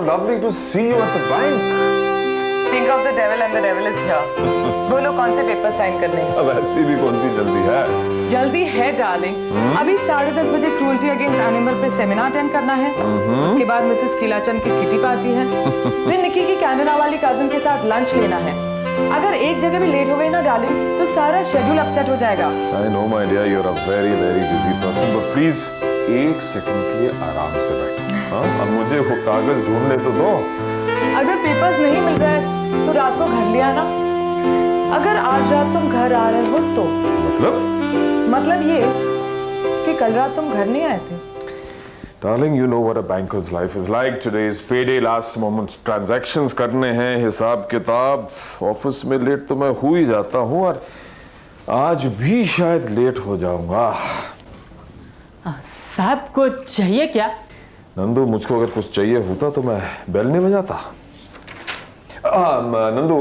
lovely to see you at the bank. Think of the devil and the devil is here. बोलो कौन से paper sign करने हैं? अब ऐसी भी कौन सी जल्दी है? जल्दी है डार्लिंग। अभी 10:30 बजे क्रूअल्टी अगेंस्ट एनिमल पे सेमिनार अटेंड करना है। उसके बाद मिसेस कीलाचंद की किटी पार्टी है। फिर निकी की कनाडा वाली कजिन के साथ लंच लेना है। अगर एक जगह भी लेट हो गई ना डार्लिंग तो सारा शेड्यूल अपसेट हो जाएगा। I know my dear, you're a very very busy person, but please एक सेकंड के लिए आराम से बैठो। हाँ, अब मुझे वो कागज ढूंढने तो दो। अगर पेपर्स नहीं मिल रहे तो रात को घर ले आना। अगर आज रात तुम घर आ रहे हो तो मतलब ये कि कल रात तुम घर नहीं आए थे। Darling, you know what a banker's life is like. Today is payday, last moment transactions करने हैं, हिसाब किताब। ऑफिस में लेट तो मैं हो ही जाता हूँ और आज भी शायद लेट हो जाऊंगा। साहब को चाहिए क्या? नंदू, मुझको अगर कुछ चाहिए होता तो मैं बेल नहीं बजाता। नंदू,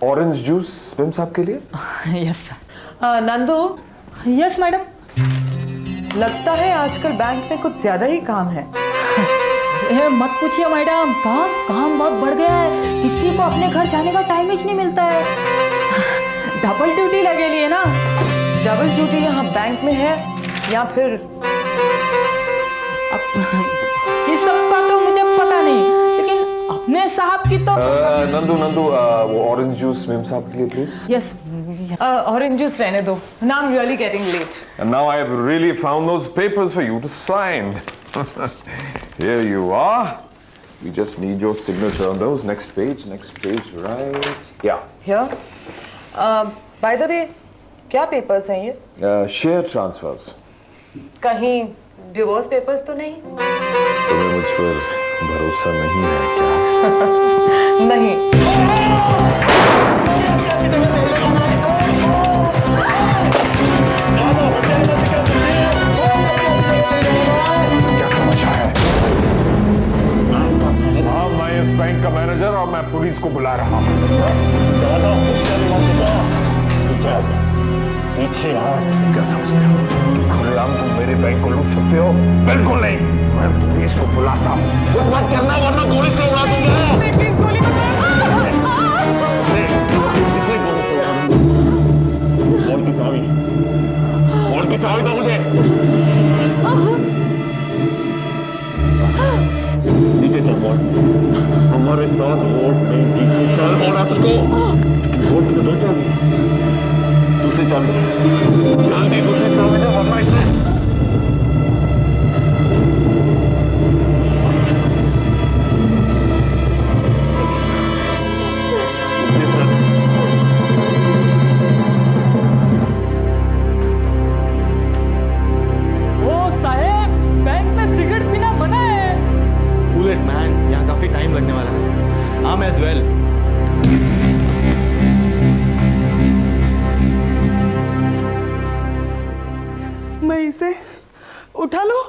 ऑरेंज जूस मैम साहब के लिए। Yes sir. Nandu. Yes madam. लगता है आजकल बैंक में कुछ ज्यादा ही काम है। मत पूछिए मैडम, काम बहुत बढ़ गया है। किसी को अपने घर जाने का टाइम ही नहीं मिलता है। डबल ड्यूटी लगेली है ना। डबल ड्यूटी यहाँ बैंक में है या फिर इस सब का तो मुझे पता नहीं, लेकिन अपने साहब की तो नंदू, वो ऑरेंज जूस मैम साहब के लिए प्लीज। यस। ऑरेंज जूस रहने दो। Now I'm really getting late. And now I have really found those papers for you to sign. Here you are. We just need your signature on those. Next page, right? Yeah. Here. By the way, क्या papers हैं ये? Share transfers. कहीं divorce papers तो नहीं? तुम्हें मुझ पर भरोसा नहीं है क्या? नहीं। हाँ, मैं इस बैंक का मैनेजर और मैं पुलिस को बुला रहा हूँ। पीछे क्या समझते हो कि खुलेआम तुम मेरे बैंक को लूट सकते हो? बिल्कुल नहीं, मैं पुलिस को बुलाता हूँ। कुछ मत करना वरना गोली से उड़ा दूंगा। प्लीज गोली मत मारो। इसे गोली से उड़ा दूंगा। फोन की चाबी दो मुझे। नीचे चल बोल, हमारे साथ वोट में नीचे चल बोला तुझको। वोट तो दो चाबी, दूसरी चाबी जल्दी, दूसरी चाबी दे वरना इसमें। ओ साहेब, बैंक में सिगरेट पीना मना है। कूल इट मैन, यहाँ काफी टाइम लगने वाला है। आम एज वेल। मैं इसे उठा लूं?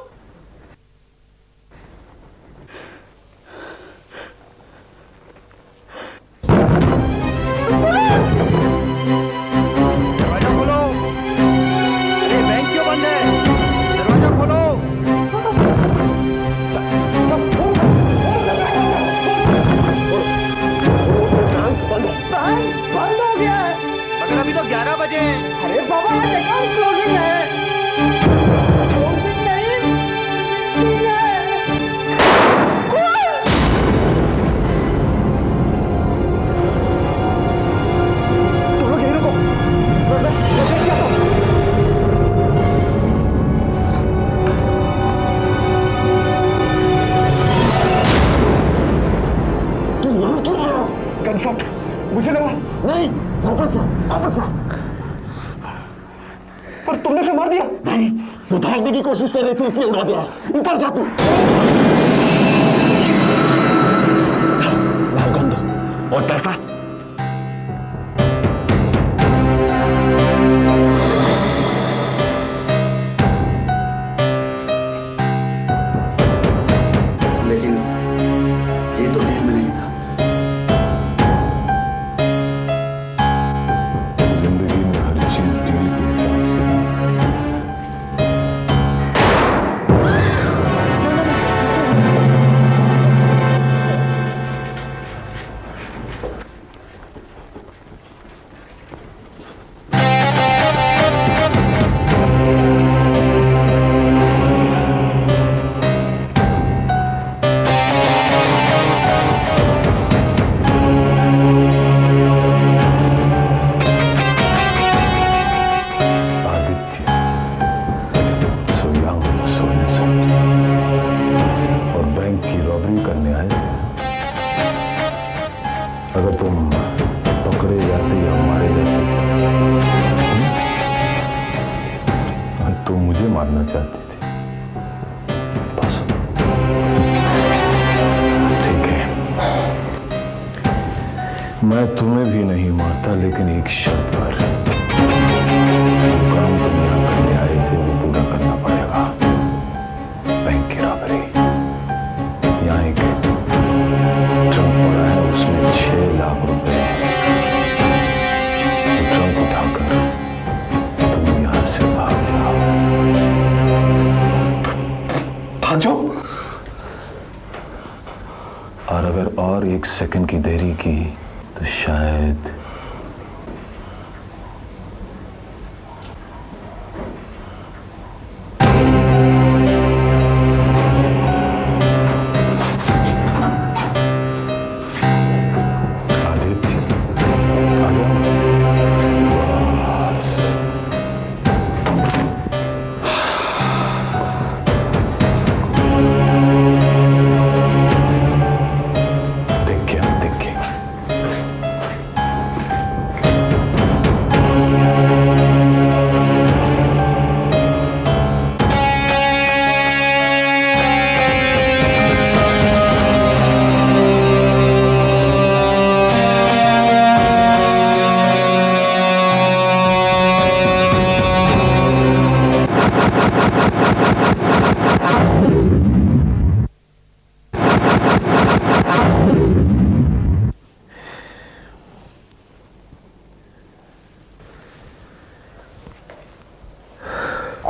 दरवाजा खोलो। अरे बैंक क्यों बंद है? दरवाजा खोलो। बंद हो गया है। मगर अभी तो 11 बजे हैं। अरे बाबा, अकाउंट क्लोजिंग है। क्लोजिंग नहीं है। तुम लोग यहीं रुको। मैं देख के आता हूँ। तुम यहाँ क्यों आए हो? गनशॉट मुझे लगा। नहीं, वापस आ। पर तुमने उसे मार दिया? नहीं, वो भागने की कोशिश कर रही थी इसलिए उड़ा दिया। ऊपर जा तू। लाओ गन दो और पैसा। लेकिन ये तो डील में नहीं था। जिंदगी में हर चीज डील के हिसाब से अगर तुम पकड़े जाते या मारे जाते तो मुझे मारना चाहते थे। बस ठीक है, मैं तुम्हें भी नहीं मारता, लेकिन एक शर्त पर। काम तुम यहां करने आए थे वो पूरा करना पड़ेगा। बैंक की रॉबरी। यहाँ एक ट्रंक पड़ा है, उसमें 6 लाख रुपए हैं। तो ट्रंक उठाकर तुम यहां से भाग जाओ। भाजो। और अगर और 1 सेकंड की देरी की तो शायद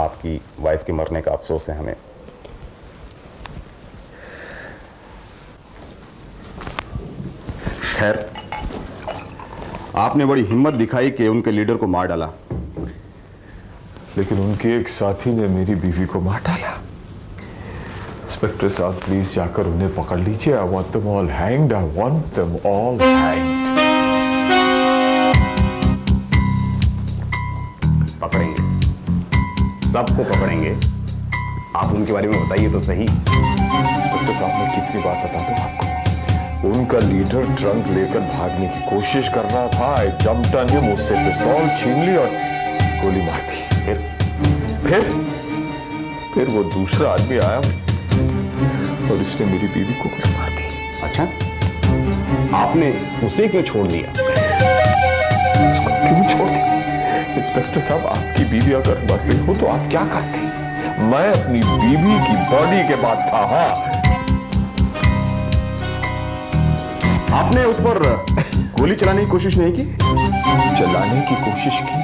आपकी वाइफ के मरने का अफसोस है हमें। खैर, आपने बड़ी हिम्मत दिखाई कि उनके लीडर को मार डाला, लेकिन उनके एक साथी ने मेरी बीवी को मार डाला। इंस्पेक्टर साहब, प्लीज जाकर उन्हें पकड़ लीजिए। I want them all hanged. I want them all hanged. पकड़ेंगे, सबको पकड़ेंगे। आप उनके बारे में बताइए तो सही। इंस्पेक्टर साहब, मैं कितनी बात बता दूं आपको, उनका लीडर ट्रंक लेकर भागने की कोशिश कर रहा था। आई जंप्ड ऑन हिम, उससे पिस्तौल छीन ली और गोली मार दी। फिर वो दूसरा आदमी आया और उसने मेरी बीवी को गोली मार दी। अच्छा, आपने उसे क्यों छोड़ दिया? क्यों छोड़ दिया? इंस्पेक्टर साहब, आपकी बीवी अगर मर गई हो तो आप क्या करते? मैं अपनी बीवी की बॉडी के पास था। हाँ, आपने उस पर गोली चलाने की कोशिश नहीं की? चलाने की कोशिश की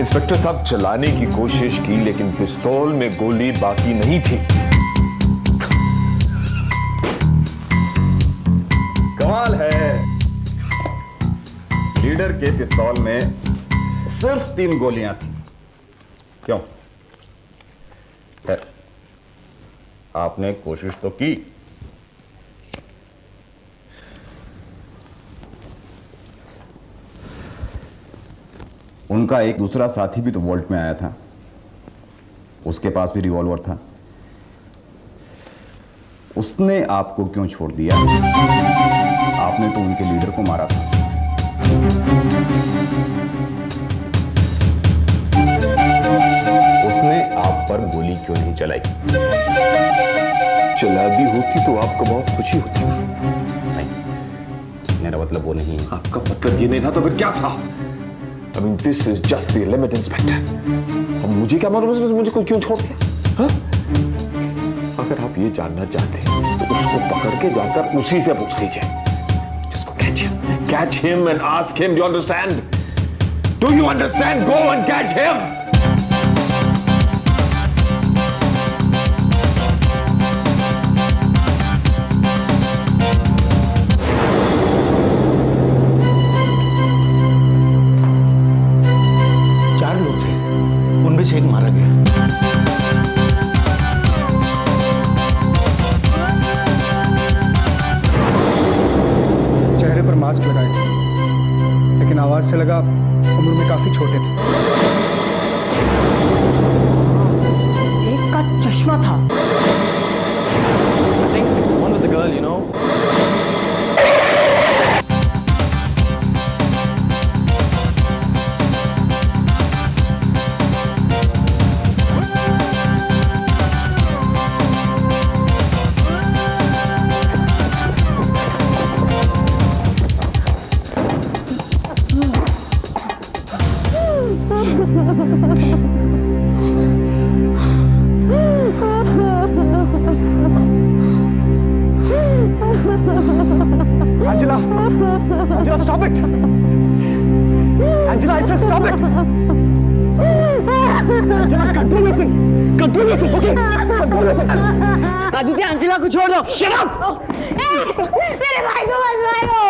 इंस्पेक्टर साहब, चलाने की कोशिश की, लेकिन पिस्तौल में गोली बाकी नहीं थी। कमाल है, लीडर के पिस्तौल में सिर्फ 3 गोलियां थी। क्यों? खैर, आपने कोशिश तो की। उनका एक दूसरा साथी भी तो वॉल्ट में आया था, उसके पास भी रिवॉल्वर था। उसने आपको क्यों छोड़ दिया? आपने तो उनके लीडर को मारा था। उसने आप पर गोली क्यों नहीं चलाई? चला भी होती तो आपको बहुत खुशी होती। नहीं, मेरा मतलब वो नहीं है। आपका मतलब ये नहीं था तो फिर क्या था? I mean, this is just the limit, Inspector. अब मुझे क्या मालूम है मुझे कोई क्यों छोड़ दिया? हाँ? अगर आप ये जानना चाहते हैं तो उसको पकड़ के जाकर उसी से पूछ लीजिए। Just go catch him and ask him. Do you understand? Do you understand? Go and catch him. से एक मारा गया। चेहरे पर मास्क लगाए थे, लेकिन आवाज से लगा उम्र में काफी छोटे थे। एक का चश्मा था। I think one was a girl, you know. Angela, Angela, stop it. Angela, I said stop it. Angela, control yourself. Control yourself, okay? Control yourself. Aditya अंजला को छोड़ दो। Shut up. मेरे भाई को मत मारो।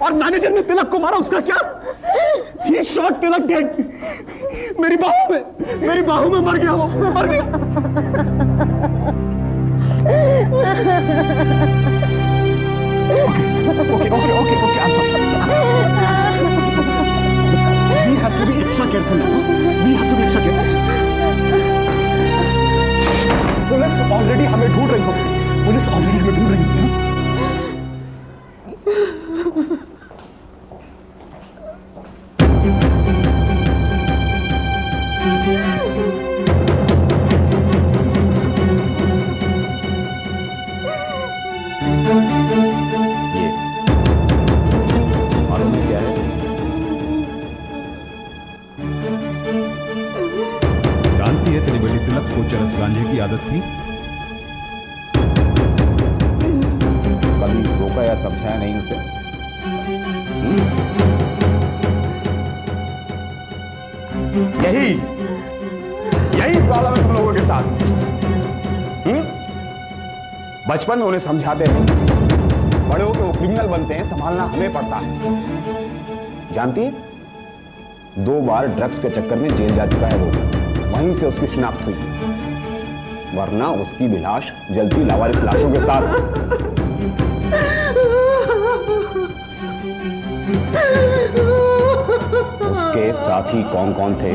और मैनेजर ने तिलक को मारा, उसका क्या? He shot Tilak dead. मेरी बाहों में मर गया वो, मर गया। Okay, I'm sorry. We have to be extra careful now. We have to be extra careful. Police already हमें ढूंढ रही होगी। ये मालूम है क्या है? जानती है तेरी बेटी तिलक को चरस गांजे की आदत थी। कभी रोका या समझाया नहीं उसे? यही प्रॉब्लम है तुम लोगों के साथ। बचपन में उन्हें समझाते नहीं, बड़े होकर वो क्रिमिनल बनते हैं, संभालना हमें पड़ता है। जानती है, 2 बार ड्रग्स के चक्कर में जेल जा चुका है वो, वहीं से उसकी शिनाख्त हुई, वरना उसकी भी लाश जलती लावारिस लाशों के साथ। उसके साथी कौन कौन थे?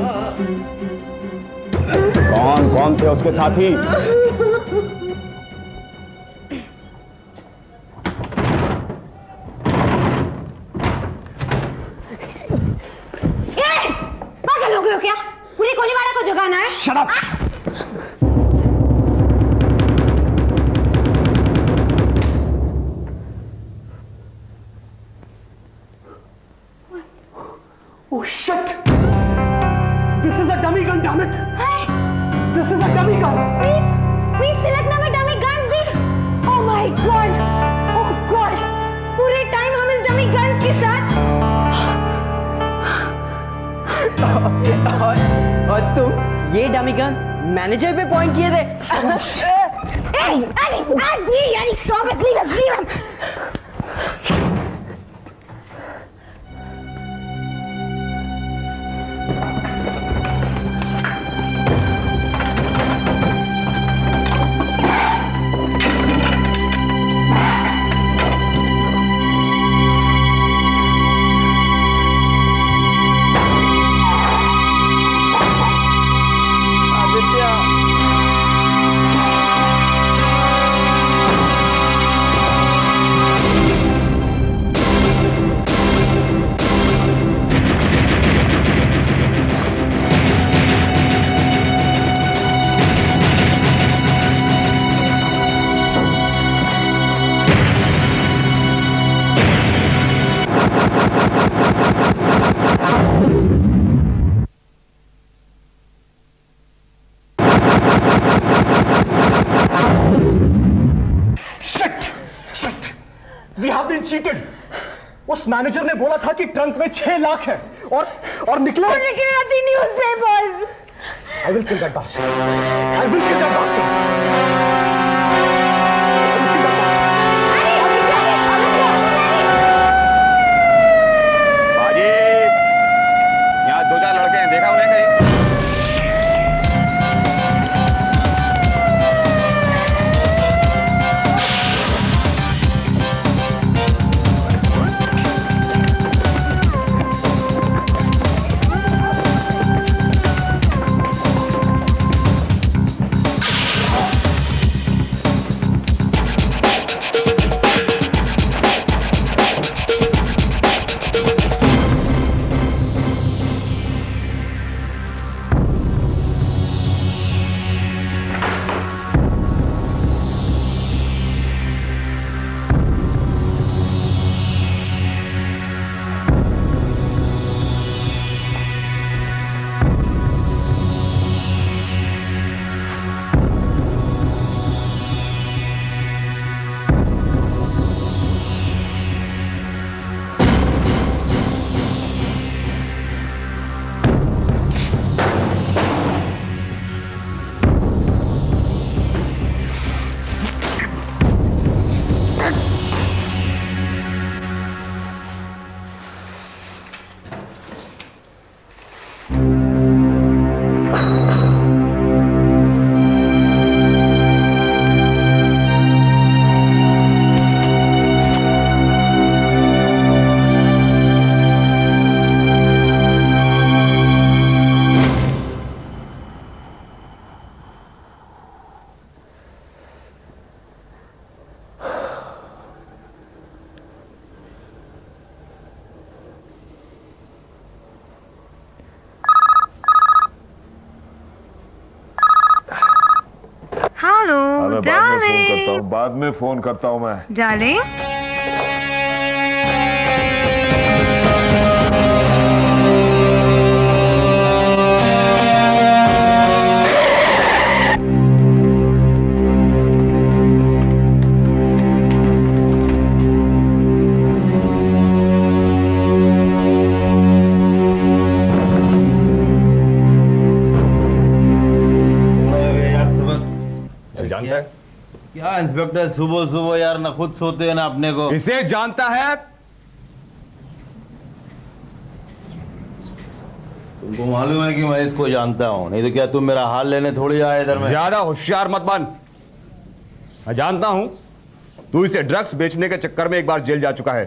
कौन कौन थे उसके साथी? पागल हो गए हो क्या? पूरी कोलीवाड़ा को जगाना है? Shut up! Oh shit! This is a dummy gun, damn it! This is a dummy gun! Means तिलक ने हमें dummy guns the? Oh my god! Oh god! पूरे टाइम हम इस dummy guns के साथ। और तुम ये डमी गन मैनेजर पे पॉइंट किए थे। यार stop it! Leave it! Cheated. उस मैनेजर ने बोला था कि ट्रंक में 6 लाख है और निकले newspapers. I will kill that bastard. I will kill that bastard. बाजी, यहाँ 2-4 लड़के हैं, देखा उन्हें कहीं? मैं बाद में फोन करता हूँ मैं। डार्लिंग जानता है क्या इंस्पेक्टर सुबह सुबह यार ना खुद सोते हैं ना अपने को। इसे जानता है? तुमको मालूम है कि मैं इसको जानता हूँ, नहीं तो क्या तुम मेरा हाल लेने थोड़ी आए इधर में। ज्यादा होशियार मत बन। मैं जानता हूं तू इसे ड्रग्स बेचने के चक्कर में एक बार जेल जा चुका है।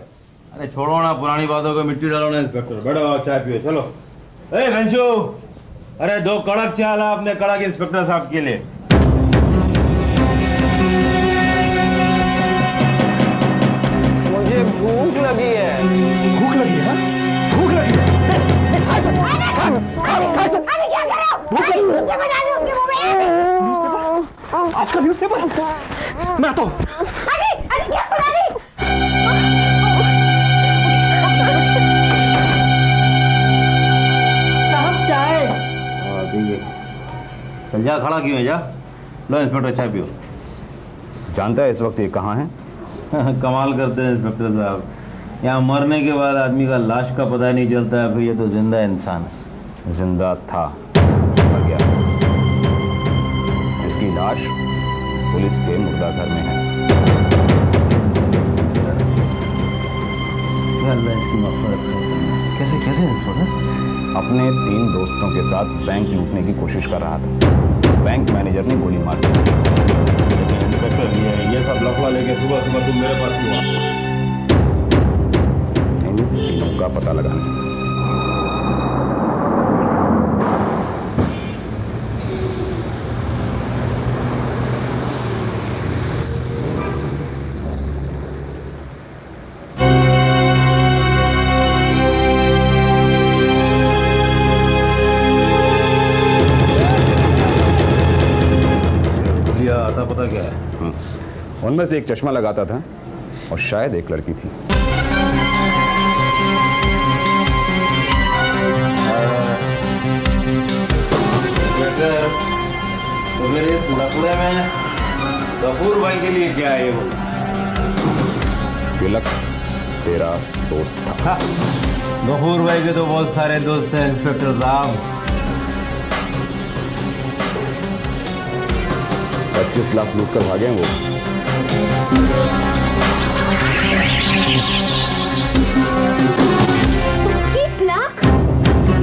अरे छोड़ो ना पुरानी बातों को, मिट्टी डालो ना इंस्पेक्टर। बैठो चाय पियो चलो। ए बेंचू, अरे 2 कड़क चाय ला अपने कड़क इंस्पेक्टर साहब के लिए। मुझे भूख लगी है। भूख लगी है? भूख लगी है? अरे क्या कर रहे हो? न्यूज़पेपर डालो उसके मुंह में। आज का न्यूज़पेपर मैं तो अरे अरे क्या खुला नहीं? साहब चाय। ठीक है, चल जा, खड़ा क्यों है जा। लो इंस्पेक्टर चाय पियो। जानता है इस वक्त ये कहाँ है? कमाल करते हैं इंस्पेक्टर साहब, यहाँ मरने के बाद आदमी का लाश का पता नहीं चलता है, फिर ये तो जिंदा इंसान है। जिंदा था, मर गया। इसकी लाश पुलिस के मुर्दा घर में है। क्या अल्लाह इसकी मग़फ़िरत करे। कैसे कैसे इंस्पेक्टर? अपने 3 दोस्तों के साथ बैंक लूटने की कोशिश कर रहा था। बैंक मैनेजर ने गोली मार दी। इंस्पेक्टर ये सब लफड़ा लेके सुबह सुबह तुम मेरे पास क्यों आए? इन तीनों का पता लगाना। आता पता क्या है? उनमें से एक चश्मा लगाता था और शायद एक लड़की थी। तो मेरे इस लफड़े में गफूर भाई के लिए क्या है ये बोल? तिलक तेरा दोस्त था। गफूर भाई के तो बहुत सारे दोस्त हैं इंस्पेक्टर साहब। 25 लाख लूट कर भागे हैं वो। 25 लाख?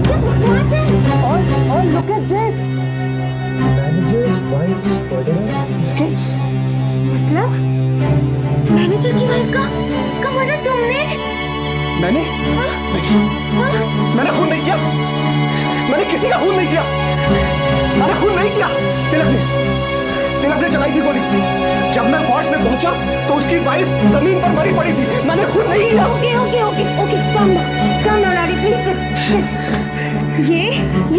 क्या बकवास है? और look at this. Manager's wife's murder escapes. मतलब मैनेजर की वाइफ का मर्डर तुमने? मैंने मैंने खून नहीं किया। मैंने किसी का खून नहीं किया। मैंने खून नहीं किया। तिलक ने चलाई थी गोली। जब मैं कोर्ट में पहुंचा तो उसकी वाइफ जमीन पर मरी पड़ी थी। मैंने खून नहीं किया। Okay okay okay okay come down daddy please.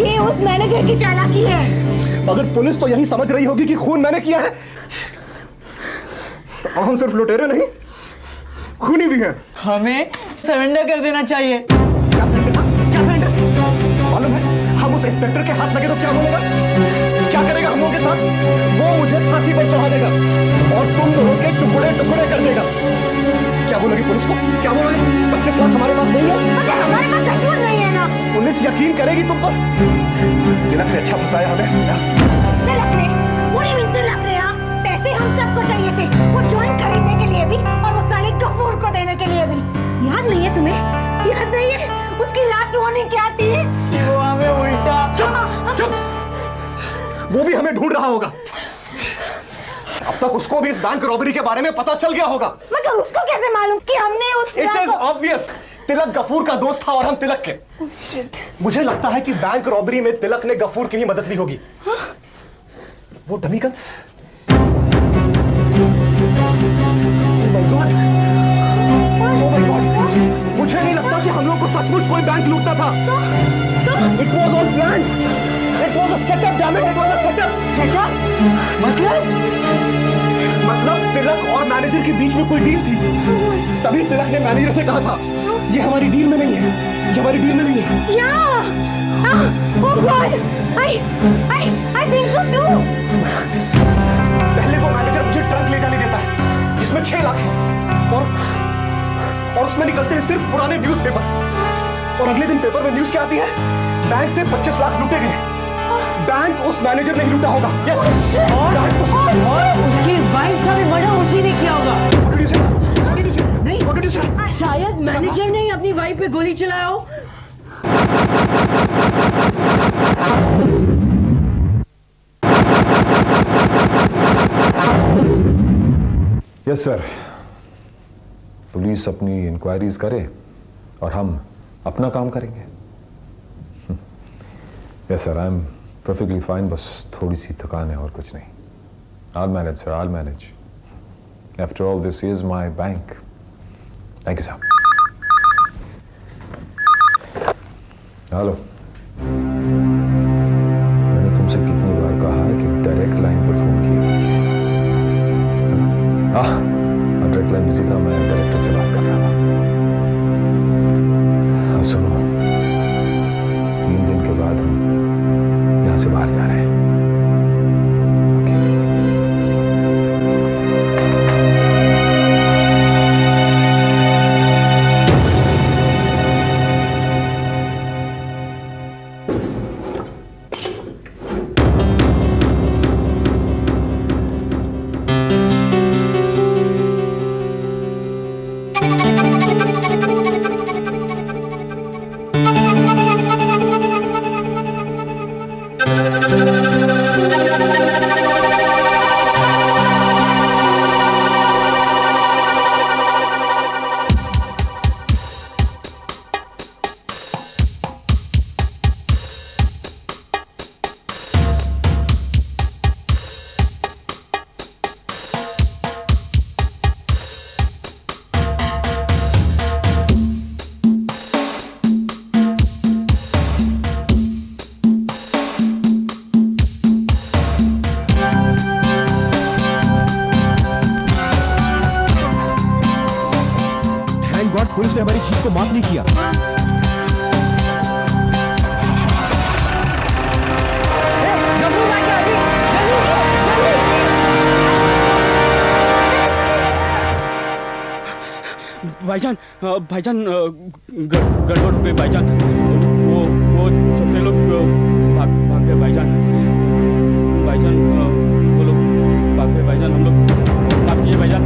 ये उस मैनेजर की चालाकी है। मगर पुलिस तो यही समझ रही होगी कि खून मैंने किया है। अब हम सिर्फ लुटेरे नहीं, खूनी भी हैं। हमें सरेंडर कर देना चाहिए। क्या सरेंडर? मालूम है हम उस इंस्पेक्टर के हाथ लगे तो क्या बोलेगा? क्या करेगा हम लोगों के साथ? वो मुझे फांसी पर चढ़ा देगा और तुम दोनों के टुकड़े टुकड़े कर देगा। क्या बोलेगी पुलिस को? क्या बोलोगे? 25 लाख हमारे पास नहीं है। मगर हमारे पास सचमुच नहीं है ना। पुलिस यकीन करेगी तुम पर। तिलक ने अच्छा फंसाया हमें। तिलक ने? पूरी मिनट तिलक ने? हाँ, पैसे हम सबको चाहिए थे, वो जॉइंट खरीदने के लिए भी और वो साले गफूर को देने के लिए भी। याद नहीं है तुम्हें? याद नहीं है उसकी लास्ट वार्निंग क्या थी? वो हमें उल्टा। चुप! वो भी हमें ढूंढ रहा होगा। अब तक उसको भी इस बैंक रॉबरी के बारे में पता चल गया होगा। मगर उसको कैसे मालूम कि हमने उस इट इज ऑब्वियस। तिलक गफूर का दोस्त था और हम तिलक के। मुझे लगता है कि बैंक रॉबरी में तिलक ने गफूर की ही मदद ली होगी। वो dummy guns. Oh my God! मुझे नहीं लगता कि हम लोग को सचमुच कोई बैंक लूटना था। It was all planned. It was a setup, damn it! It was a setup. Setup? मतलब मतलब तिलक और मैनेजर के बीच में कोई डील थी, तभी तिलक ने मैनेजर से कहा था ये हमारी डील में नहीं है, ये हमारी डील में नहीं है। Oh God! I think so too. पहले वो मैनेजर मुझे ट्रंक ले जाने देता है जिसमें 6 लाख है और उसमें निकलते हैं सिर्फ पुराने न्यूज़पेपर और अगले दिन पेपर में न्यूज़ क्या आती है, बैंक से 25 लाख लूटे गए। बैंक उस मैनेजर ने ही लूटा होगा। यस, और उसकी वाइफ का भी मर्डर उसी ने किया होगा। नहीं, शायद मैनेजर ने ही अपनी वाइफ पे गोली चलाया हो। यस सर, पुलिस अपनी इंक्वायरीज करे और हम अपना काम करेंगे। Yes sir, I am perfectly fine, बस थोड़ी सी थकान है और कुछ नहीं। I'll manage sir, I'll manage. After all, this is my bank. Thank you sir. Hello, मैंने तुमसे कितनी बार कहा है कि डायरेक्ट लाइन पर फोन किया। हाँ, डायरेक्ट लाइन बिजी था, मैं डायरेक्टर से बात कर रहा था। अब सुनो, 3 दिन के बाद हम यहाँ से बाहर जा रहे हैं। पुलिस ने हमारी जीत को माफ नहीं किया। भाईजान, भाईजान गड़बड़ हो गई भाईजान। वो छोटे लोग भाग गए भाईजान। भाईजान वो लोग भाग गए भाईजान। हम लोग माफ कीजिए भाईजान,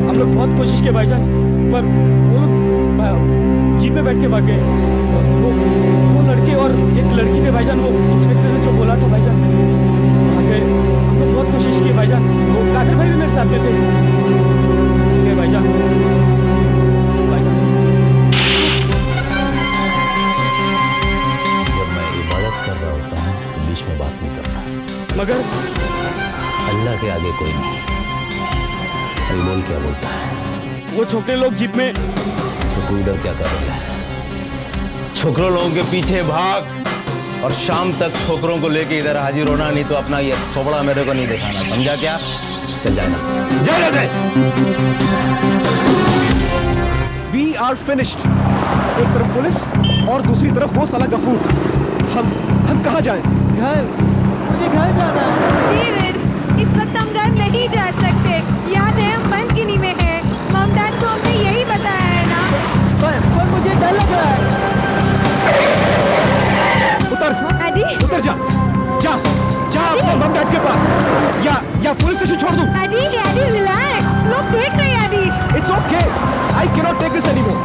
हम लोग बहुत कोशिश किए भाईजान, पर वो लोग जीप में बैठ के भाग गए। वो 2 लड़के और एक लड़की थे भाईजान। वो इंस्पेक्टर ने जो बोला था भाईजान, भाग गए। हम लोग बहुत कोशिश किए भाईजान। वो कादर भाई भी मेरे साथ में थे भाईजान। जब मैं इबादत कर रहा होता हूँ तो बीच में बात नहीं करता, मगर अल्लाह के आगे कोई नहीं। अभी बोल क्या बोलता है? वो छोटे लोग जीप में। तो तू इधर क्या कर रहा है? छोकरों लोगों के पीछे भाग और शाम तक छोकरों को लेके इधर हाजिर होना, नहीं तो अपना ये थोबड़ा मेरे को नहीं दिखाना, समझा क्या? चल जाना, जा जा। We are finished. एक तरफ पुलिस और दूसरी तरफ वो साला गफूर। हम कहाँ जाएं? घर, मुझे घर जाना है। डेविड, इस वक्त हम घर नहीं जा सकते। याद है हम पंचगिनी में हैं। मॉम डैड को हमने यही बताया है ना। पर मुझे डर लग रहा है। उतर जा अपने मम डैड के पास, या पुलिस स्टेशन छोड़ दूं? एडी रिलैक्स, लोग देख रहे हैं Eddie. It's okay, I can not take this anymore.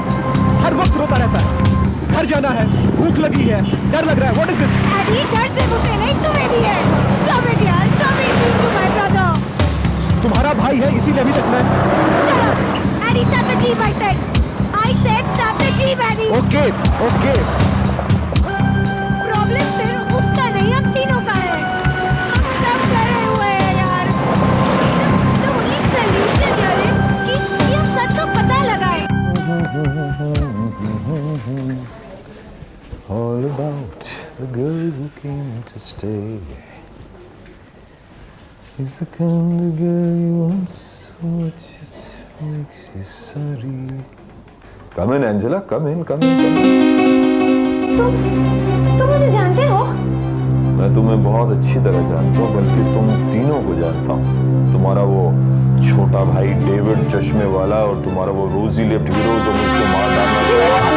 हर वक्त रोता रहता है। घर जाना है, भूख लगी है, डर लग रहा है। What is this? एडी, डर से मुझे नहीं, तुम्हें भी है। स्टॉप इट यार, stop it to my brother. तुम्हारा भाई है इसीलिए अभी तक मैं। Shut up Eddie, stop the jeep. I said stop the jeep Eddie. Okay problem सिर्फ उसका नहीं, हम तीनों का है। हम सब करे हुए हैं यार। The only solution here is कि हम सच का पता लगाएं। All about the girl who came to stay. She's the kind of girl you want so much it makes you sorry. Come in, Angela. Come in. तुम मुझे जानते हो? मैं तुम्हें बहुत अच्छी तरह जानता हूँ, बल्कि तुम तीनों को जानता हूँ। तुम्हारा वो छोटा भाई डेविड चश्मे वाला और तुम्हारा वो रोजी लिप्ड हीरो जो मुझको मार डालना चाहा।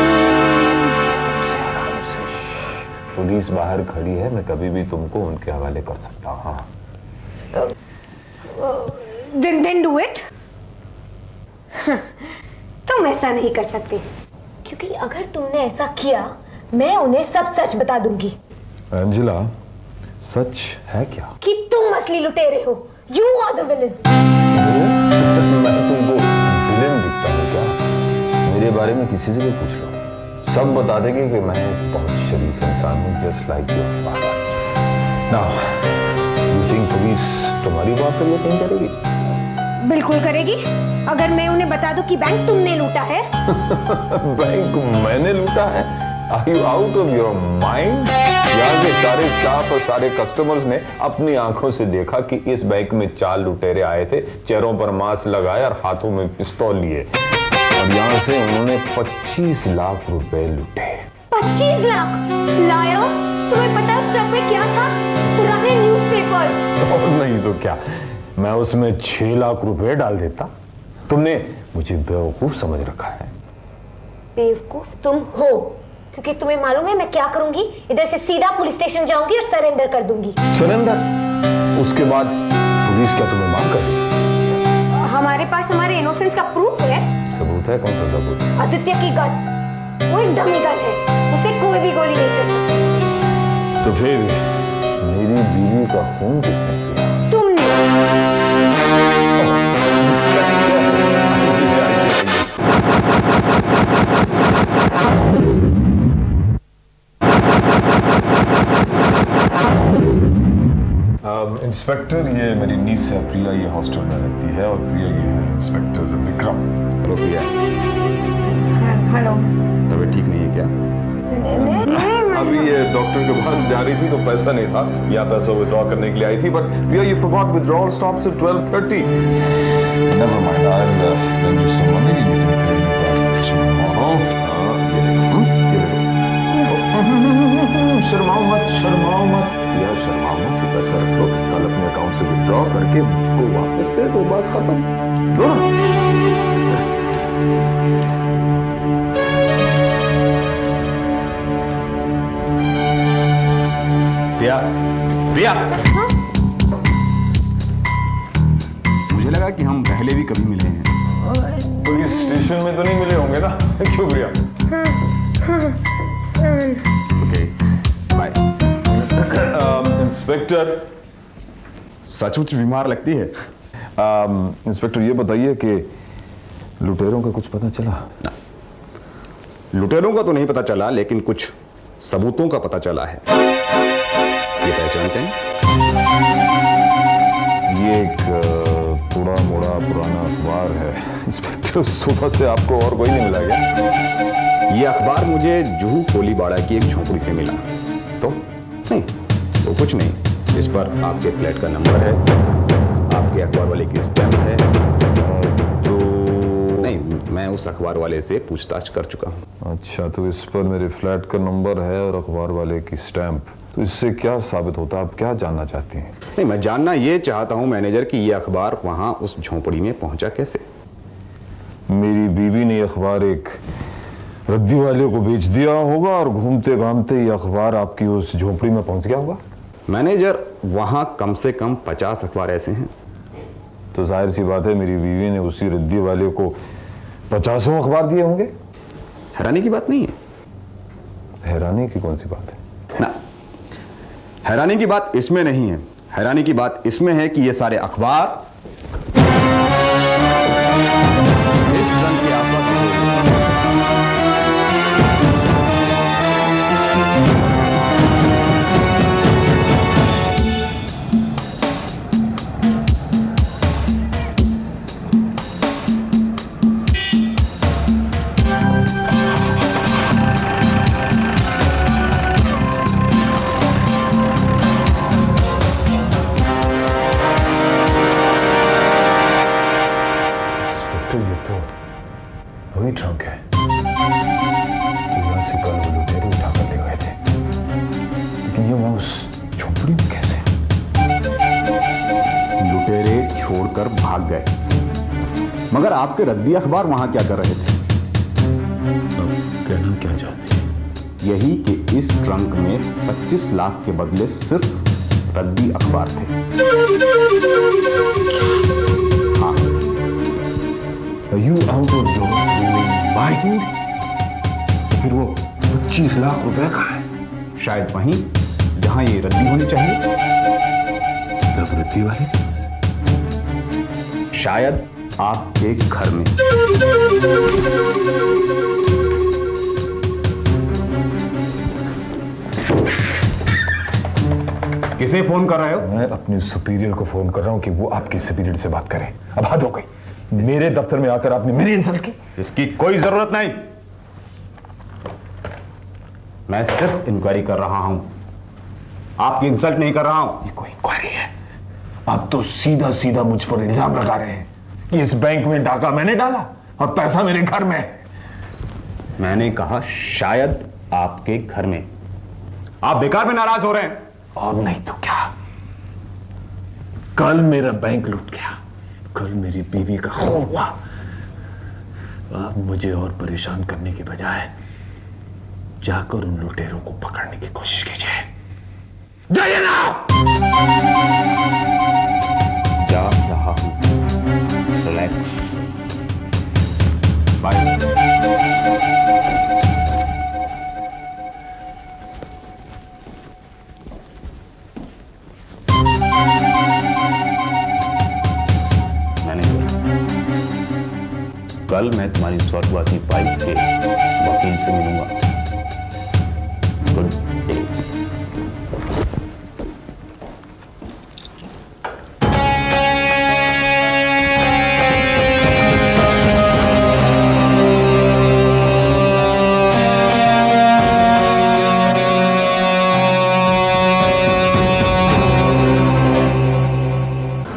पुलिस बाहर खड़ी है, मैं कभी भी तुमको उनके हवाले कर सकता हूँ। हाँ। Then do it. तुम ऐसा नहीं कर सकते, क्योंकि अगर तुमने ऐसा किया मैं उन्हें सब सच बता दूंगी। एंजेला, सच है क्या? कि तुम असली लुटेरे हो। You are the villain. मैं तुमको विलेन दिखता हूँ क्या? मेरे बारे में किसी से भी पूछ लो, सब बता देंगे कि मैं बहुत शरीफ इंसान हूँ, just like your father. Now, you think police तुम्हारी बात पर यकीन करेगी? बिल्कुल करेगी, अगर मैं उन्हें बता दूं कि बैंक तुमने लूटा है। बैंक मैंने लूटा है? Are you out of your mind? यहाँ के सारे स्टाफ और सारे कस्टमर्स ने अपनी आंखों से देखा कि इस बैंक में 4 लुटेरे आए थे, चेहरों पर मास्क लगाए और हाथों में पिस्तौल लिए, और यहाँ से उन्होंने 25 लाख रुपए लूटे। 25 लाख? लायर, तुम्हें पता उस ट्रक में क्या था? पुराने न्यूज़पेपर्स। और नहीं तो क्या, मैं उसमें 6 लाख रुपए डाल देता। तुमने मुझे बेवकूफ समझ रखा है। बेवकूफ तुम हो, क्योंकि तुम्हें मालूम है मैं क्या करूंगी? इधर से सीधा पुलिस स्टेशन जाऊंगी और सरेंडर कर दूंगी। सरेंडर? उसके बाद पुलिस क्या तुम्हें मार कर देगी? हमारे पास हमारे इनोसेंस का प्रूफ है। सबूत है? कौन सा सबूत? आदित्य की गन, वो एक डमी गन है, उसे कोई भी गोली नहीं चल सकती। तो फिर मेरी बीवी का खून किसने किया? तुमने। इंस्पेक्टर, ये मेरी नीस है प्रिया, ये हॉस्टल में रहती है, और प्रिया ये है इंस्पेक्टर विक्रम। हेलो प्रिया, हेलो। तबीयत ठीक नहीं है क्या? अभी ये डॉक्टर के पास जा रही थी तो पैसा नहीं था, यहाँ पैसा विड्रॉ करने के लिए आई थी, बट प्रिया ये forgot withdrawal stops at 12:30. Never mind, I'll lend you some money, you can pay me back tomorrow. ये देखो। शर्माओ मत, यार शर्माओ मत, ये पैसा रख लो, कल अपने अकाउंट से विड्रॉ करके मुझको वापस दे दो, बस खत्म। लो ना। प्रिया, मुझे लगा कि हम पहले भी कभी मिले हैं। पुलिस स्टेशन में तो नहीं मिले होंगे ना? क्यों प्रिया? Okay, bye. इंस्पेक्टर, सचमुच बीमार लगती है। इंस्पेक्टर ये बताइए कि लुटेरों का कुछ पता चला? लुटेरों का तो नहीं पता चला, लेकिन कुछ सबूतों का पता चला है। ये पहचानते हैं? ये एक थोड़ा मोड़ा पुराना अखबार है इंस्पेक्टर, सुबह से आपको और कोई नहीं मिला क्या? ये अखबार मुझे जुहू कोलीबाड़ा की एक झोपड़ी से मिला। तो नहीं, तो कुछ नहीं, इस पर आपके फ्लैट का नंबर है, आपके अखबार वाले की स्टैम्प है। तो नहीं, मैं उस अखबार वाले से पूछताछ कर चुका हूँ। अच्छा, तो इस पर मेरे फ्लैट का नंबर है और अखबार वाले की स्टैम्प, तो इससे क्या साबित होता है? आप क्या जानना चाहती हैं? नहीं, मैं जानना ये चाहता हूं मैनेजर कि ये अखबार वहां उस झोपड़ी में पहुंचा कैसे? मेरी बीवी ने अखबार एक रद्दी वाले को बेच दिया होगा और घूमते घामते ये अखबार आपकी उस झोपड़ी में पहुंच गया होगा। मैनेजर, वहां कम से कम 50 अखबार ऐसे हैं। तो जाहिर सी बात है मेरी बीवी ने उसी रद्दी वाले को 50 अखबार दिए होंगे। हैरानी की बात नहीं है। हैरानी की कौन सी बात है? ना, हैरानी की बात इसमें नहीं है, हैरानी की बात इसमें है कि ये सारे अखबार इस ट्रंक के आसपास रखे हुए हैं। यहाँ से कल वो लुटेरे उठाकर ले गए थे, लेकिन ये वहां उस झोपड़ी में कैसे? लुटेरे छोड़कर भाग गए, मगर आपके रद्दी अखबार वहां क्या कर रहे थे? अब कहना क्या चाहते हैं? यही कि इस ट्रंक में 25 लाख के बदले सिर्फ रद्दी अखबार थे। हाँ। You out of your mind? फिर वो 25 लाख रुपए कहाँ है? शायद वहीं जहां ये रद्दी होनी चाहिए। तब रद्दी वाले शायद आपके घर में। किसे फोन कर रहे हो? मैं अपने सुपीरियर को फोन कर रहा हूं कि वो आपकी सुपीरियर से बात करे। अब हद हो गई, मेरे दफ्तर में आकर आपने मेरी इंसल्ट की। इसकी कोई जरूरत नहीं, मैं सिर्फ इंक्वायरी कर रहा हूं, आपकी इंसल्ट नहीं कर रहा हूं। ये कोई इंक्वायरी है? आप तो सीधा सीधा मुझ पर इल्जाम लगा रहे हैं कि इस बैंक में डाका मैंने डाला और पैसा मेरे घर में है। मैंने कहा शायद आपके घर में। आप बेकार में नाराज हो रहे हैं। और नहीं तो क्या, कल मेरा बैंक लूट गया, कल मेरी बीवी का खून हुआ। आप मुझे और परेशान करने के बजाय जाकर उन लुटेरों को पकड़ने की कोशिश कीजिए। जाइए ना। जा रहा हूं, रिलैक्स, बाय। कल मैं तुम्हारी स्वर्गवासी वाइफ के वकील से मिलूंगा। Good day.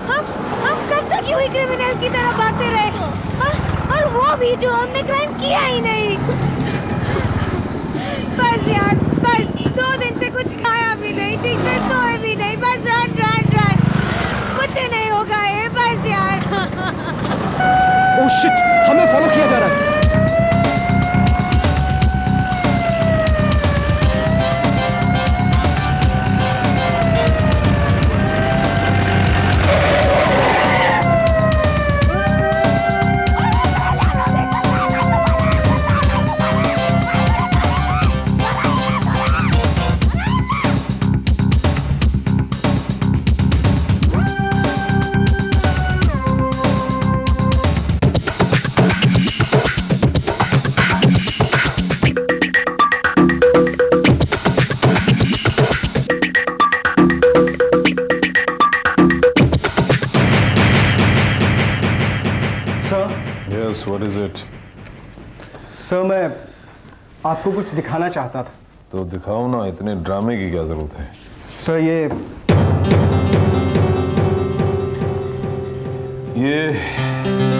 हम कब तक यूं ही क्रिमिनल की तरह भागते रहे? और वो भी जो हमने क्राइम किया ही नहीं। बस यार, बस 2 दिन से कुछ खाया भी नहीं, ठीक से सोए भी नहीं, बस रन रन रन। मुझसे नहीं होगा ये, बस यार। ओह शिट, हमें फॉलो किया जा रहा है। Yes, what is it? Sir, मैं आपको कुछ दिखाना चाहता था। तो दिखाओ ना, इतने ड्रामे की क्या जरूरत है? सर, ये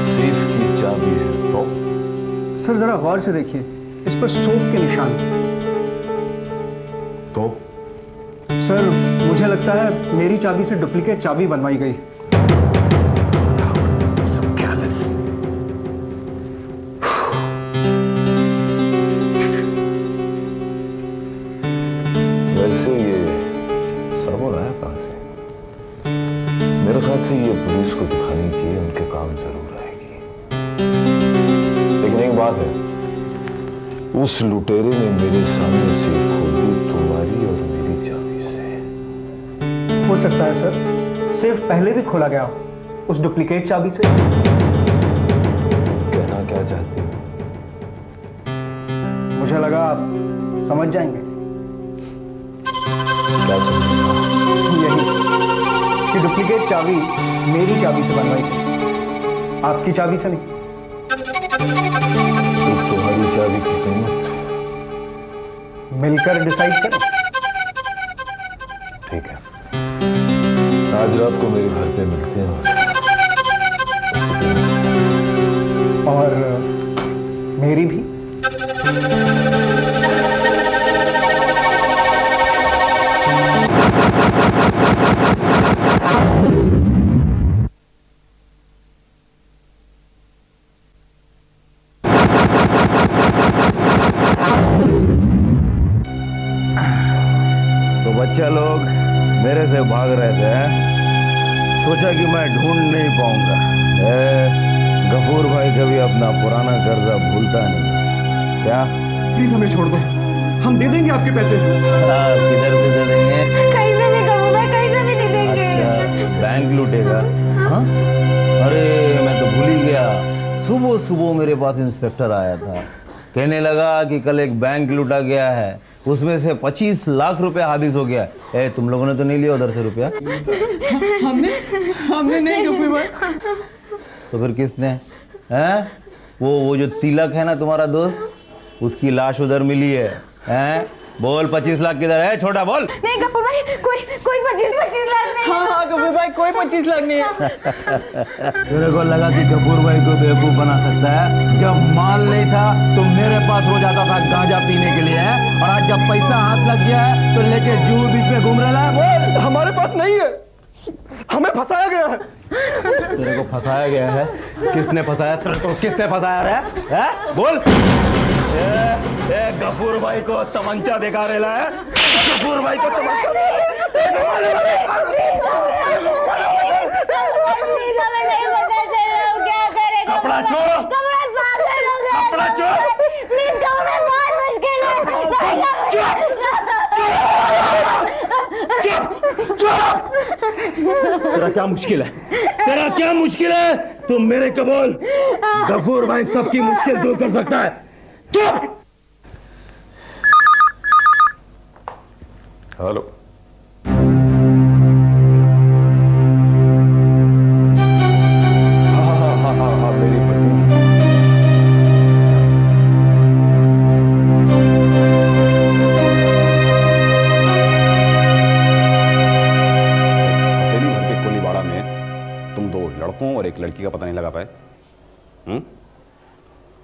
सेफ की चाबी है। तो सर जरा गौर से देखिए, इस पर सोप के निशान। तो सर, मुझे लगता है मेरी चाबी से डुप्लीकेट चाबी बनवाई गई। So careless. वैसे ये साबुन आया कहां से? मेरे ख्याल से ये पुलिस को दिखानी चाहिए, उनके काम जरूर आएगी। लेकिन एक बात है, उस लुटेरे ने मेरे सामने से खोली तुम्हारी और मेरी चाबी से। हो सकता है सर, सेफ पहले भी खोला गया उस डुप्लीकेट चाबी से। कहना क्या चाहती हो? मुझे लगा आप समझ जाएंगे। क्या समझना? यही कि डुप्लीकेट चाबी मेरी चाबी से बनवाई थी, आपकी चाबी से नहीं। तो तुम्हारी चाबी की कीमत मिलकर डिसाइड करो। ठीक है, आज रात को मेरे घर पे मिलते हैं। और मेरी भी। तो बच्चा लोग मेरे से भाग रहे थे हैं? सोचा कि मैं ढूंढ नहीं पाऊंगा। गफूर भाई कभी अपना पुराना कर्जा भूलता नहीं। क्या प्लीज हमें छोड़ दो, हम दे देंगे आपके पैसे। किधर से दे देंगे? कहीं से भी गफूर भाई, कहीं से भी दे देंगे। अच्छा, बैंक लूटेगा? हाँ? अरे मैं तो भूल ही गया। सुबह सुबह मेरे पास इंस्पेक्टर आया था, कहने लगा कि कल एक बैंक लूटा गया है, उसमें से 25 लाख रुपए हादिस हो गया। तुम लोगों ने तो नहीं लिया उधर से रुपया? हमने नहीं गफूर भाई। तो फिर किसने? हैं? वो जो तिलक है ना तुम्हारा दोस्त, उसकी लाश उधर मिली है। हैं? बोल 25 लाख किधर है? छोटा बोल। नहीं गफूर भाई, कोई 25 लाख नहीं। हाँ गफूर भाई, कोई 25 लाख नहीं है। तेरे को लगा कि गफूर भाई को बेवकूफ बना सकता है? जब माल नहीं था तो मेरे पास रोज आता था गांजा पीने के लिए है, और आज जब पैसा हाथ लग गया है तो लेके जू बीच में घूम रहा है। बोल। हमारे पास नहीं है, हमें फंसाया गया है। तेरे को फंसाया गया है? किसने फंसाया तेरे को? किसने फंसाया है? बोल। गफूर भाई को तमंचा दिखा रहा है। गफूर भाई को तमंचा। कपड़ा छोड़ो, कपड़ा छोड़ो। तेरा क्या मुश्किल है? तेरा क्या मुश्किल है? तुम मेरे को बोल। गफूर भाई सबकी मुश्किल दूर कर सकता है। चुप। हेलो। हाँ, मेरी भतीजी। हवेली भर के कोलीवाड़ा में तुम 2 लड़कों और एक लड़की का पता नहीं लगा पाए?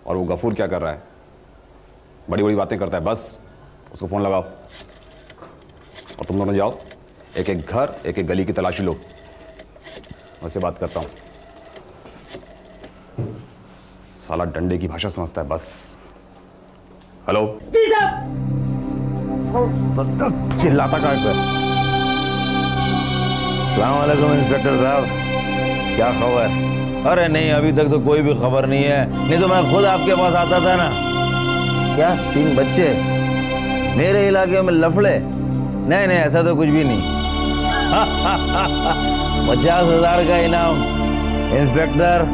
और वो गफूर क्या कर रहा है? बड़ी बड़ी बातें करता है। बस उसको फोन लगाओ और तुम दोनों जाओ, एक एक घर, एक एक गली की तलाशी लो। उससे बात करता हूं। साला डंडे की भाषा समझता है। बस। हेलो। चिल्लाता का सलामवालेकुम इंस्पेक्टर साहब, क्या खबर? अरे नहीं, अभी तक तो कोई भी खबर नहीं है, नहीं तो मैं खुद आपके पास आता था ना। क्या 3 बच्चे मेरे इलाके में लफड़े? नहीं नहीं, ऐसा तो कुछ भी नहीं। 50,000 का इनाम इंस्पेक्टर,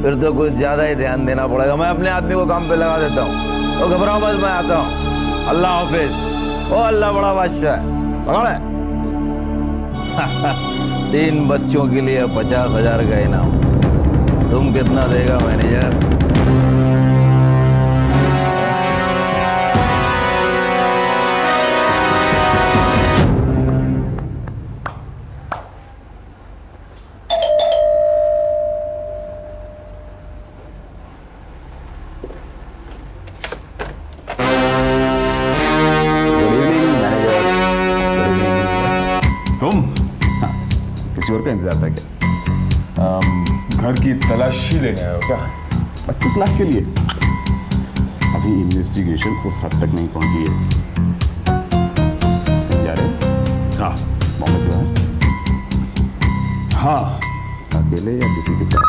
फिर तो कुछ ज्यादा ही ध्यान देना पड़ेगा। मैं अपने आदमी को काम पे लगा देता हूँ, तो घबराओ बस, मैं आता हूँ। अल्लाह हाफिज। ओ अल्लाह बड़ा बादशाह है। पकड़ है। 3 बच्चों के लिए 50,000 का इनाम। तुम कितना देगा मैनेजर? तुम किसी और का इंतजार था क्या? घर की तलाशी लेने आए हो क्या? 25 लाख के लिए? अभी इन्वेस्टिगेशन उस हद तक नहीं पहुंची है। कहीं जा रहे हैं? हाँ। बॉम्बे से बाहर? हाँ। अकेले या किसी के साथ?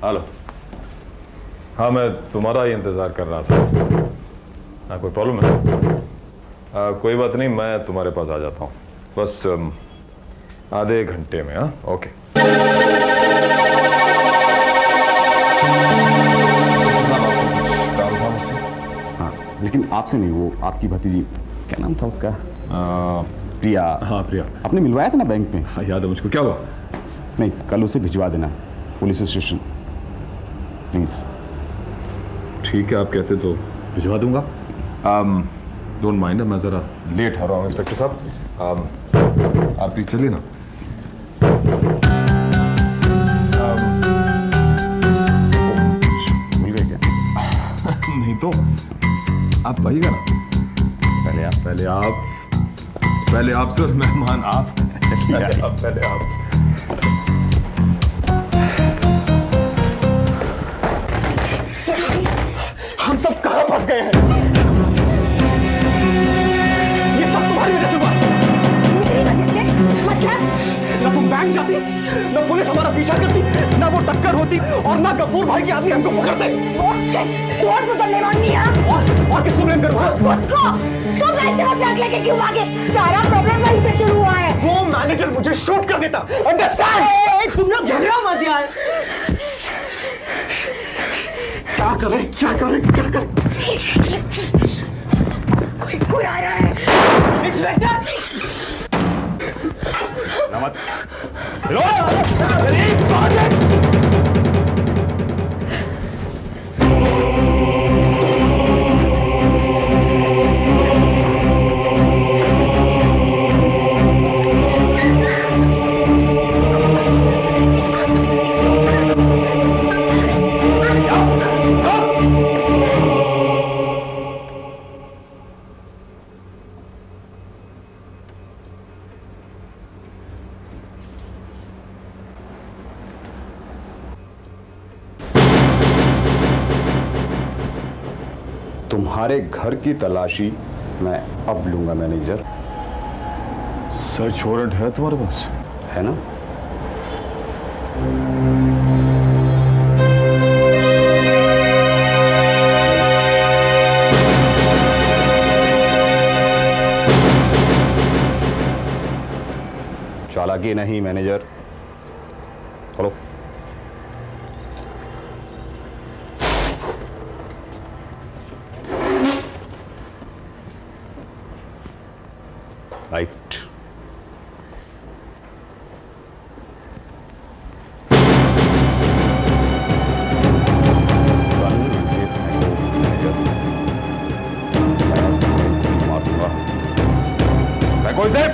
हेलो। हाँ, मैं तुम्हारा ही इंतजार कर रहा था। हाँ, कोई प्रॉब्लम है? कोई बात नहीं, मैं तुम्हारे पास आ जाता हूँ, बस आधे घंटे में। हाँ, ओके। हाँ, लेकिन आपसे नहीं, वो आपकी भतीजी, क्या नाम था उसका? प्रिया। हाँ, प्रिया। आपने मिलवाया था ना बैंक में? हाँ, याद है मुझको। क्या हुआ? नहीं, कल उसे भिजवा देना पुलिस स्टेशन, प्लीज। ठीक है, आप कहते तो भिजवा दूंगा। डोंट माइंड, मैं ज़रा लेट हो रहा हूँ इंस्पेक्टर साहब। आप भी चलिए ना। तो आप आइएगा ना। पहले आप सर, मेहमान आप। पहले आप। हम सब कहां फंस गए हैं? ये सब तुम्हारी वजह से हुआ। मेरी वजह से? मतलब? ना तुम बैंक जाती, ना पुलिस हमारा पीछा करती, ना वो टक्कर होती, और ना गफूर भाई के आदमी हमको पकड़ते। बहुत मुकदमे मांगनी है। और किसको ब्लेम करूं? खुद को। तुम ऐसे वो ट्रक लेके क्यों भागे? सारा प्रॉब्लम वहीं से शुरू हुआ है। वो मैनेजर मुझे शूट कर देता। अंडरस्टैंड? तुम लोग झगड़ा मत यार। क्या करें, क्या करें, क्या करें? कोई आ रहा है। इंस्पेक्टर। नमत। हेलो। गरीब कौन है? तुम्हारे घर की तलाशी मैं अब लूंगा मैनेजर। सर्च वारंट है तुम्हारे पास? है ना? चालाकी नहीं मैनेजर, चलो। राइट। फेंको इसे।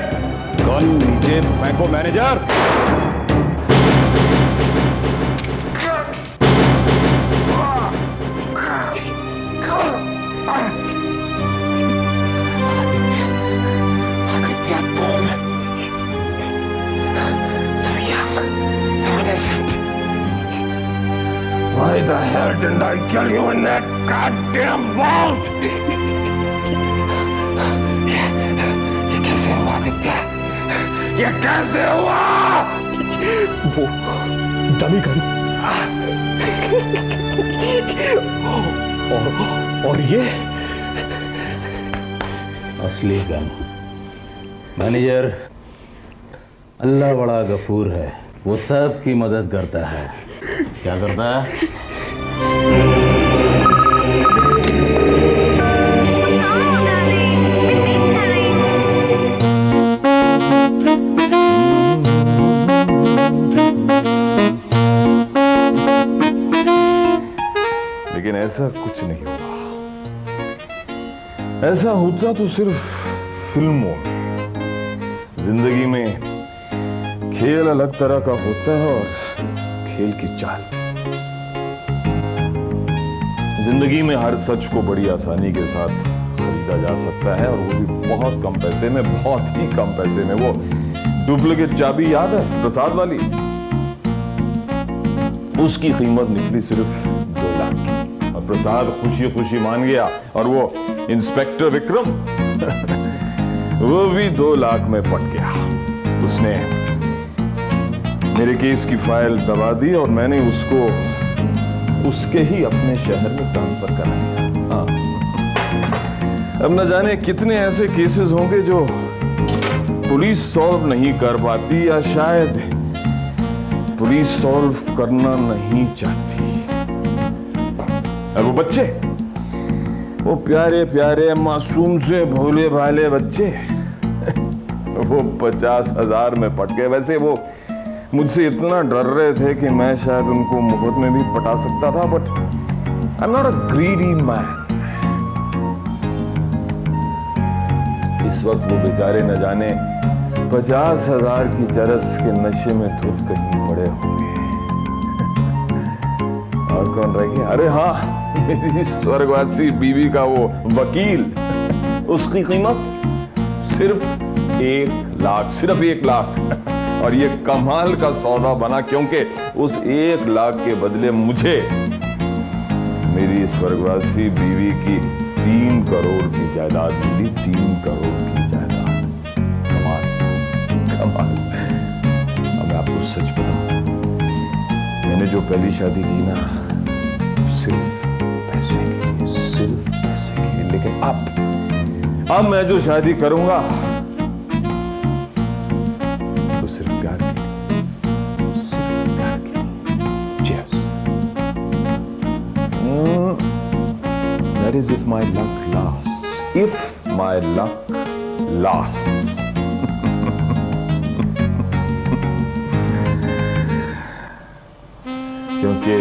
गन नीचे फेंको manager. Why the hell didn't I kill you in that goddamn vault? ये कैसे हुआ आदित्य? ये कैसे हुआ? वो डमी गन और ये असली गन। मैनेजर, अल्लाह बड़ा गफूर है, वो सबकी मदद करता है। क्या करता है? लेकिन ऐसा कुछ नहीं हुआ। ऐसा होता तो सिर्फ फिल्मों में। जिंदगी में खेल अलग तरह का होता है और खेल की चाल। जिंदगी में हर सच को बड़ी आसानी के साथ खरीदा जा सकता है, और वो भी बहुत कम पैसे में, बहुत ही कम पैसे में। वो डुप्लीकेट चाबी याद है, प्रसाद वाली? उसकी कीमत निकली सिर्फ 2 लाख की, और प्रसाद खुशी खुशी मान गया। और वो इंस्पेक्टर विक्रम वो भी 2 लाख में पट गया। उसने मेरे केस की फाइल दबा दी और मैंने उसको उसके ही अपने शहर में ट्रांसफर करा दिया। हाँ। अब न जाने कितने ऐसे केसेस होंगे जो पुलिस सॉल्व नहीं कर पाती, या शायद पुलिस सॉल्व करना नहीं चाहती। और वो बच्चे, वो प्यारे प्यारे मासूम से भोले भाले बच्चे, वो 50,000 में पट गए। वैसे वो मुझसे इतना डर रहे थे कि मैं शायद उनको मुफ्त में भी पटा सकता था, but I am not a greedy man. इस वक्त वो बेचारे न जाने 50,000 की चरस के नशे में धुत कहीं पड़े होंगे। और कौन रह गया? अरे हाँ, मेरी स्वर्गवासी बीवी का वो वकील, उसकी कीमत सिर्फ 1 लाख, सिर्फ 1 लाख। और ये कमाल का सौदा बना क्योंकि उस 1 लाख के बदले मुझे मेरी स्वर्गवासी बीवी की 3 करोड़ की जायदाद मिली। 3 करोड़ की जायदाद। कमाल, कमाल। अब मैं आपको सच बताऊं, मैंने जो पहली शादी की ना, सिर्फ पैसे के लिए, सिर्फ पैसे के लिए। लेकिन अब मैं जो शादी करूंगा तो सिर्फ प्यार के लिए, सिर्फ प्यार के लिए। Cheers. That is if my luck lasts. If my luck lasts. क्योंकि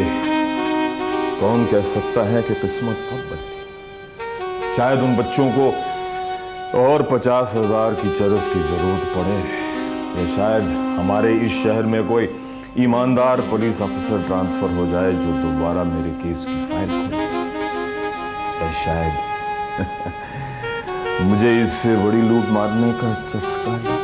कौन कह सकता है कि किस्मत कब बदले। शायद उन बच्चों को और 50,000 की चरस की जरूरत पड़े, या शायद हमारे इस शहर में कोई ईमानदार पुलिस अफसर ट्रांसफर हो जाए जो दोबारा मेरे केस की फाइल खोले, या शायद मुझे इससे बड़ी लूट मारने का चस्का लगे।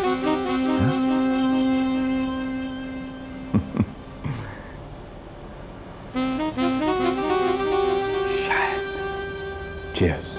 शायद। Cheers.